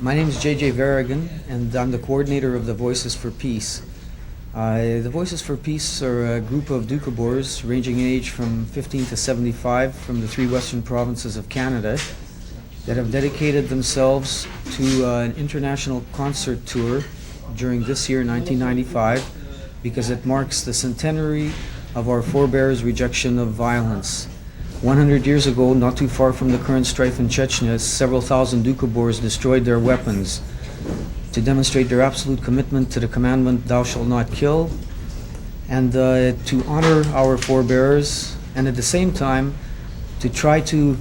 My name is JJ Veregin, and I'm the coordinator of the Voices for Peace. The Voices for Peace are a group of Doukhobors ranging in age from 15 to 75 from the three western provinces of Canada that have dedicated themselves to an international concert tour during this year, 1995, because it marks the centenary of our forebears' rejection of violence. 100 years ago, not too far from the current strife in Chechnya, several thousand Doukhobors destroyed their weapons to demonstrate their absolute commitment to the commandment, "Thou shalt not kill," and to honor our forebears, and at the same time to try to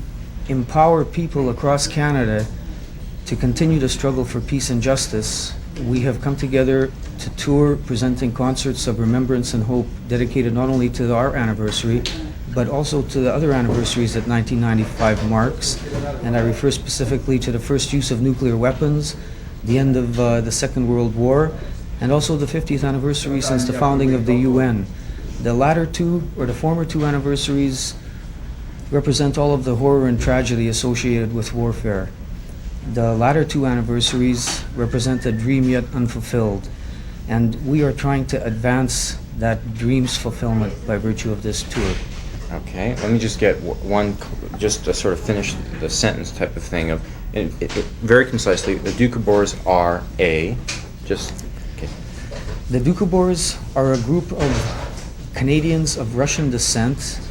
empower people across Canada to continue the struggle for peace and justice. We have come together to tour presenting concerts of remembrance and hope dedicated not only to our anniversary, but also to the other anniversaries that 1995 marks. And I refer specifically to the first use of nuclear weapons, the end of the Second World War, and also the 50th anniversary since the founding of the UN. The latter two, or the former two anniversaries, represent all of the horror and tragedy associated with warfare. The latter two anniversaries represent a dream yet unfulfilled, and we are trying to advance that dream's fulfillment by virtue of this tour. Okay, let me just get one, just to sort of finish the sentence type of thing of, very concisely, the Doukhobors are okay. The Doukhobors are a group of Canadians of Russian descent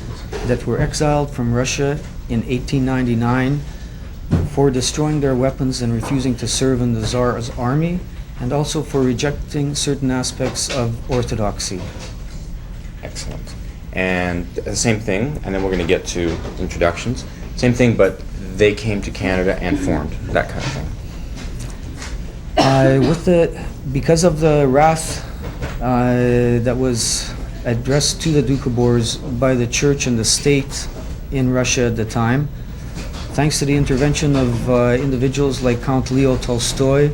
that were exiled from Russia in 1899 for destroying their weapons and refusing to serve in the Tsar's army, and also for rejecting certain aspects of orthodoxy. Excellent. And the same thing, and then we're going to get to introductions. Same thing, but they came to Canada and formed, that kind of thing. Because of the wrath that was addressed to the Doukhobors by the church and the state in Russia at the time, thanks to the intervention of individuals like Count Leo Tolstoy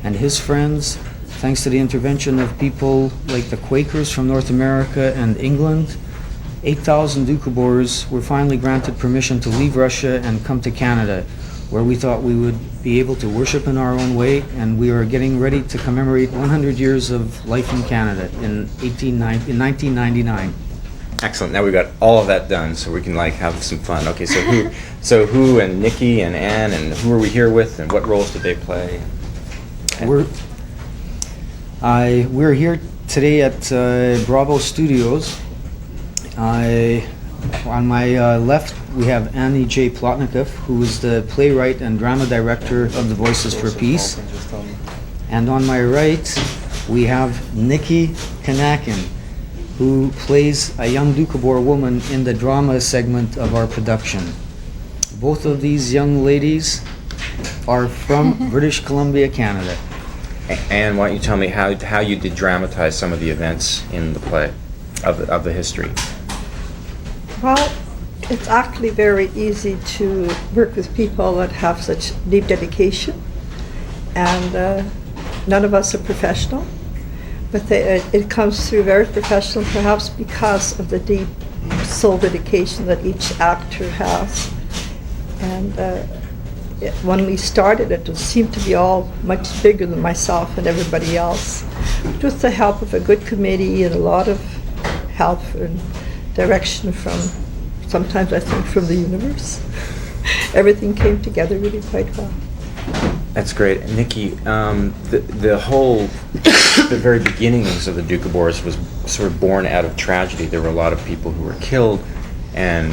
and his friends, thanks to the intervention of people like the Quakers from North America and England, 8,000 Doukhobors were finally granted permission to leave Russia and come to Canada, where we thought we would be able to worship in our own way, and we are getting ready to commemorate 100 years of life in Canada in 1999. Excellent. Now we've got all of that done, so we can have some fun. Okay, so who and Nikki and Anne, and who are we here with, and what roles did they play? We're here today at Bravo Studios. On my left, we have Annie J. Plotnikoff, who is the playwright and drama director of the Voices for Peace. And on my right, we have Nikki Kanakin, who plays a young Doukhobor woman in the drama segment of our production. Both of these young ladies are from British Columbia, Canada. And why don't you tell me how you did dramatize some of the events in the play, of the history? Well, it's actually very easy to work with people that have such deep dedication, and none of us are professional, but it comes through very professional, perhaps because of the deep soul dedication that each actor has. And when we started, it seemed to be all much bigger than myself and everybody else. With the help of a good committee and a lot of help and direction from, sometimes I think, from the universe. Everything came together really quite well. That's great. Nikki, the very beginnings of the Doukhobors was sort of born out of tragedy. There were a lot of people who were killed, and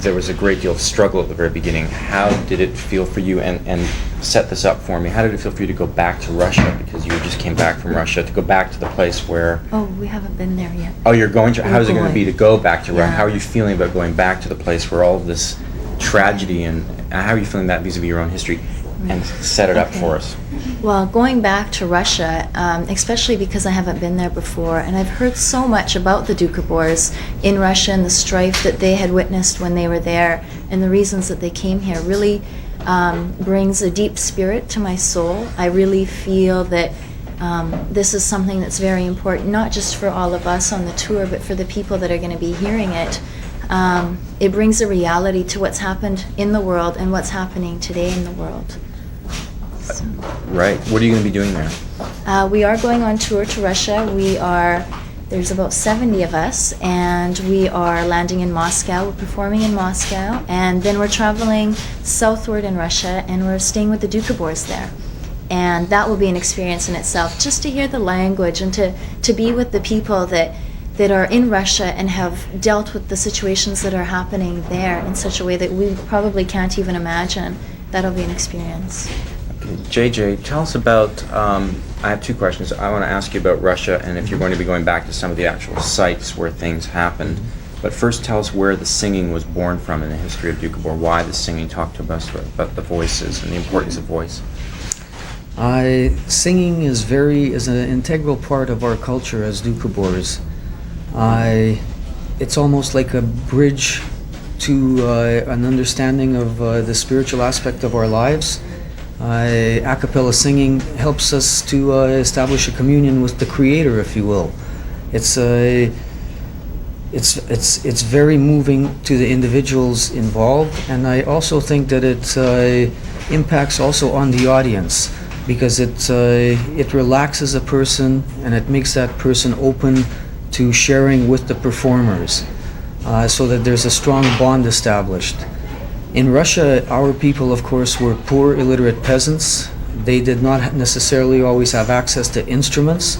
there was a great deal of struggle at the very beginning. How did it feel for you, and set this up for me, how did it feel for you to go back to Russia, because you just came back from Russia, to go back to the place where... Oh, we haven't been there yet. Oh, you're going to... How is it going to be to go back to Russia? Yeah. How are you feeling about going back to the place where all of this tragedy, and how are you feeling that vis-a-vis your own history? And set it up for us. Well, going back to Russia, especially because I haven't been there before, and I've heard so much about the Doukhobors in Russia and the strife that they had witnessed when they were there, and the reasons that they came here really brings a deep spirit to my soul. I really feel that this is something that's very important, not just for all of us on the tour, but for the people that are going to be hearing it. It brings a reality to what's happened in the world and what's happening today in the world. Right. What are you going to be doing there? We are going on tour to Russia. There's about 70 of us, and we are landing in Moscow. We're performing in Moscow, and then we're traveling southward in Russia, and we're staying with the Doukhobors there. And that will be an experience in itself, just to hear the language and to be with the people that are in Russia and have dealt with the situations that are happening there in such a way that we probably can't even imagine. That'll be an experience. JJ, tell us about, I have two questions. I want to ask you about Russia and if you're going to be going back to some of the actual sites where things happened. But first tell us where the singing was born from in the history of Doukhobor, why the singing. Talk to us about the voices and the importance of voice. Singing is an integral part of our culture as Doukhobors. It's almost like a bridge to an understanding of the spiritual aspect of our lives. A cappella singing helps us to establish a communion with the Creator, if you will. It's very moving to the individuals involved, and I also think that it impacts also on the audience, because it relaxes a person and it makes that person open to sharing with the performers, so that there's a strong bond established. In Russia, our people, of course, were poor, illiterate peasants. They did not necessarily always have access to instruments,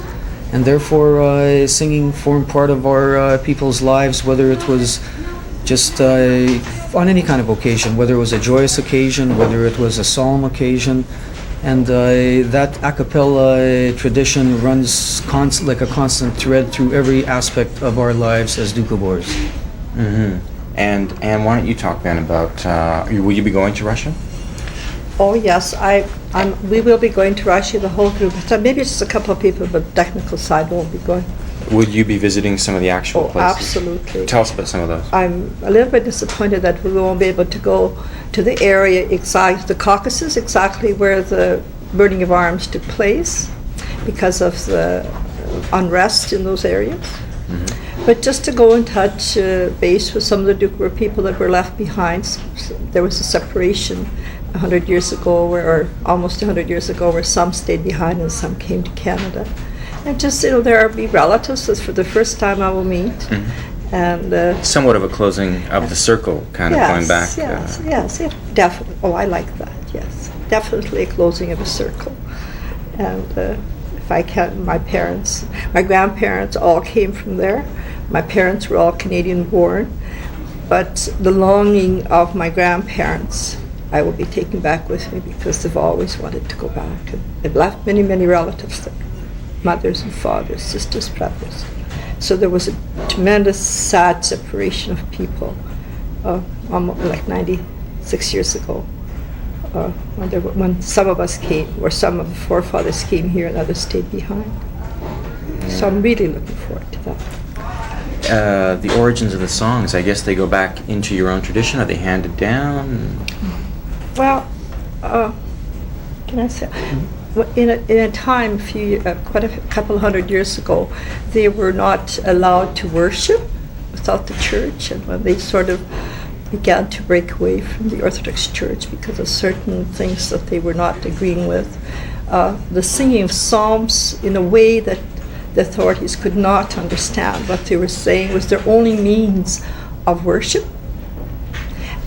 and therefore singing formed part of our people's lives, whether it was just on any kind of occasion, whether it was a joyous occasion, whether it was a solemn occasion. And that a cappella tradition runs like a constant thread through every aspect of our lives as Doukhobors. Mm-hmm. And why don't you talk then about, will you be going to Russia? Oh yes, we will be going to Russia, the whole group. So maybe just a couple of people, but the technical side won't be going. Would you be visiting some of the actual places? Absolutely. Tell us about some of those. I'm a little bit disappointed that we won't be able to go to the area the Caucasus, exactly where the burning of arms took place, because of the unrest in those areas. Mm-hmm. But just to go and touch base with some of the Doukhobor people that were left behind. There was a separation 100 years ago, or almost 100 years ago, where some stayed behind and some came to Canada. And just, there will be relatives that for the first time I will meet. Mm-hmm. And somewhat of a closing of the circle, kind of going back. Yes, definitely. Oh, I like that, yes. Definitely a closing of a circle. And if I can, my grandparents all came from there. My parents were all Canadian born. But the longing of my grandparents, I will be taking back with me, because they've always wanted to go back. And they've left many, many relatives there. Mothers and fathers, sisters, brothers. So there was a tremendous sad separation of people, almost like 96 years ago, when some of us came, or some of the forefathers came here and others stayed behind. So I'm really looking forward to that. The origins of the songs, I guess they go back into your own tradition. Are they handed down? Well, can I say? In a time, quite a couple hundred years ago, they were not allowed to worship without the church, and when they sort of began to break away from the Orthodox Church because of certain things that they were not agreeing with, the singing of psalms in a way that the authorities could not understand what they were saying was their only means of worship,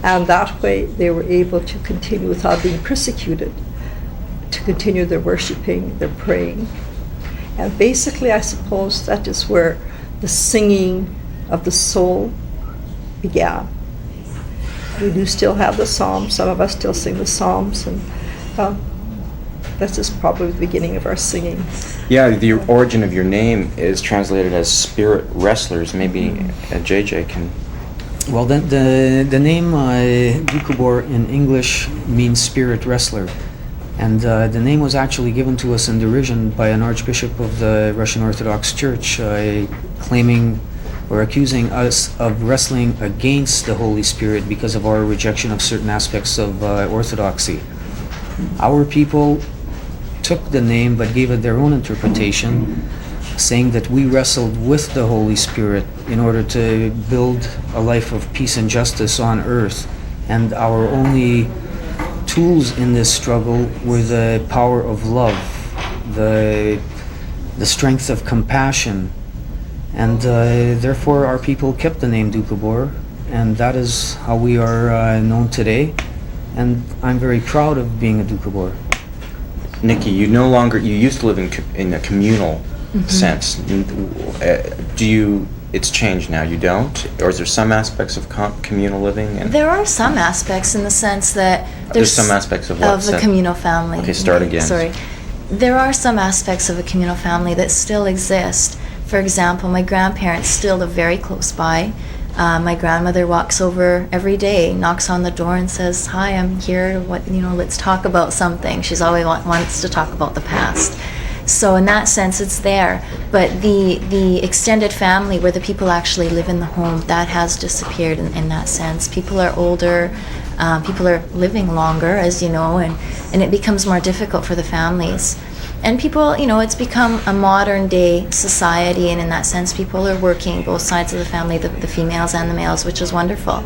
and that way they were able to continue without being persecuted, to continue their worshiping, their praying. And basically, I suppose that is where the singing of the soul began. We do still have the Psalms. Some of us still sing the Psalms, and this is probably the beginning of our singing. Yeah, the origin of your name is translated as spirit wrestlers. Maybe JJ can... Well, the name Doukhobor in English means spirit wrestler. And the name was actually given to us in derision by an archbishop of the Russian Orthodox Church, claiming or accusing us of wrestling against the Holy Spirit because of our rejection of certain aspects of orthodoxy. Our people took the name but gave it their own interpretation, saying that we wrestled with the Holy Spirit in order to build a life of peace and justice on earth, and our only tools in this struggle were the power of love, the strength of compassion, and therefore our people kept the name Doukhobor, and that is how we are known today. And I'm very proud of being a Doukhobor. Nikki, you used to live in a communal sense. It's changed now, you don't? Or is there some aspects of communal living? There are some aspects in the sense that There's some aspects of what? Of the communal family. Okay, start again. Sorry. There are some aspects of a communal family that still exist. For example, my grandparents still live very close by. My grandmother walks over every day, knocks on the door and says, "Hi, I'm here. Let's talk about something." She's always wants to talk about the past. So in that sense, it's there. But the extended family, where the people actually live in the home, that has disappeared in that sense. People are older, people are living longer, as you know, and it becomes more difficult for the families. And people, it's become a modern day society, and in that sense, people are working both sides of the family, the females and the males, which is wonderful.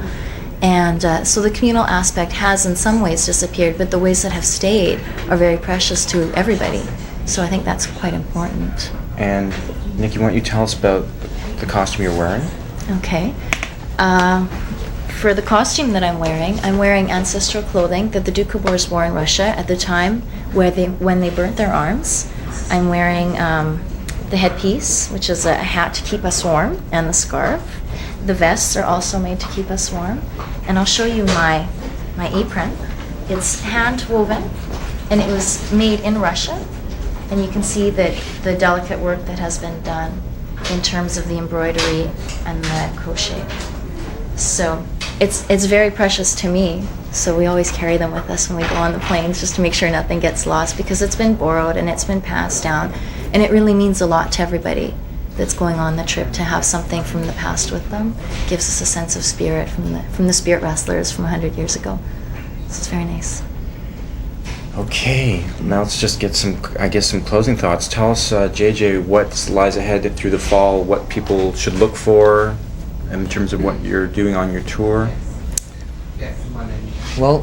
And so the communal aspect has in some ways disappeared, but the ways that have stayed are very precious to everybody. So I think that's quite important. And Nikki, why don't you tell us about the costume you're wearing? Okay. For the costume that I'm wearing ancestral clothing that the Doukhobors wore in Russia at the time when they burnt their arms. I'm wearing the headpiece, which is a hat to keep us warm, and the scarf. The vests are also made to keep us warm. And I'll show you my apron. It's hand woven, and it was made in Russia. And you can see that the delicate work that has been done in terms of the embroidery and the crochet. So it's very precious to me. So we always carry them with us when we go on the planes, just to make sure nothing gets lost, because it's been borrowed and it's been passed down. And it really means a lot to everybody that's going on the trip to have something from the past with them. It gives us a sense of spirit from the spirit wrestlers from 100 years ago. So it's very nice. Okay, now let's just get some closing thoughts. Tell us, JJ, what lies ahead through the fall, what people should look for in terms of what you're doing on your tour. Well,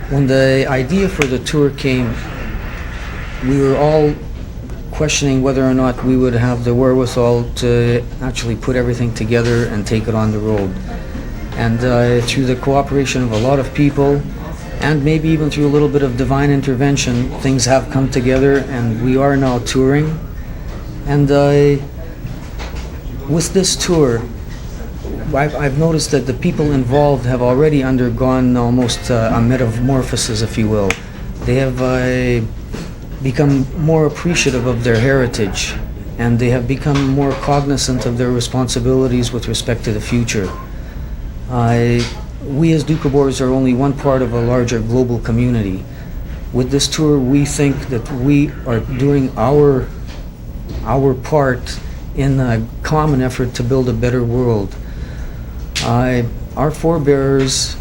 when the idea for the tour came, we were all questioning whether or not we would have the wherewithal to actually put everything together and take it on the road. And through the cooperation of a lot of people, and maybe even through a little bit of divine intervention, things have come together, and we are now touring. And with this tour, I've noticed that the people involved have already undergone almost a metamorphosis, if you will. They have become more appreciative of their heritage, and they have become more cognizant of their responsibilities with respect to the future. We as Doukhobors are only one part of a larger global community. With this tour, we think that we are doing our part in a common effort to build a better world. Our forebears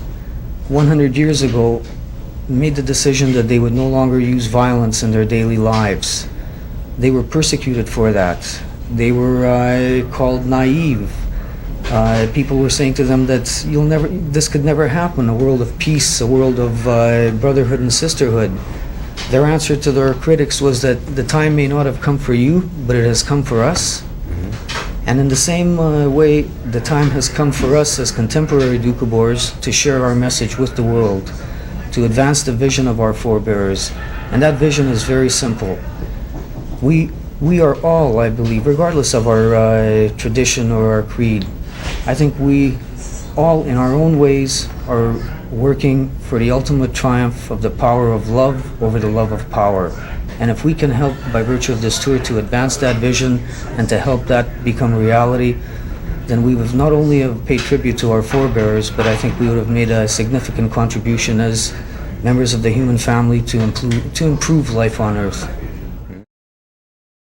100 years ago made the decision that they would no longer use violence in their daily lives. They were persecuted for that. They were called naive. People were saying to them that this could never happen, a world of peace, a world of brotherhood and sisterhood. Their answer to their critics was that the time may not have come for you, but it has come for us. And in the same way, the time has come for us as contemporary Doukhobors to share our message with the world, to advance the vision of our forebears. And that vision is very simple. We are all, I believe, regardless of our tradition or our creed, I think we all, in our own ways, are working for the ultimate triumph of the power of love over the love of power. And if we can help, by virtue of this tour, to advance that vision and to help that become a reality, then we would not only have paid tribute to our forebears, but I think we would have made a significant contribution as members of the human family to improve life on Earth.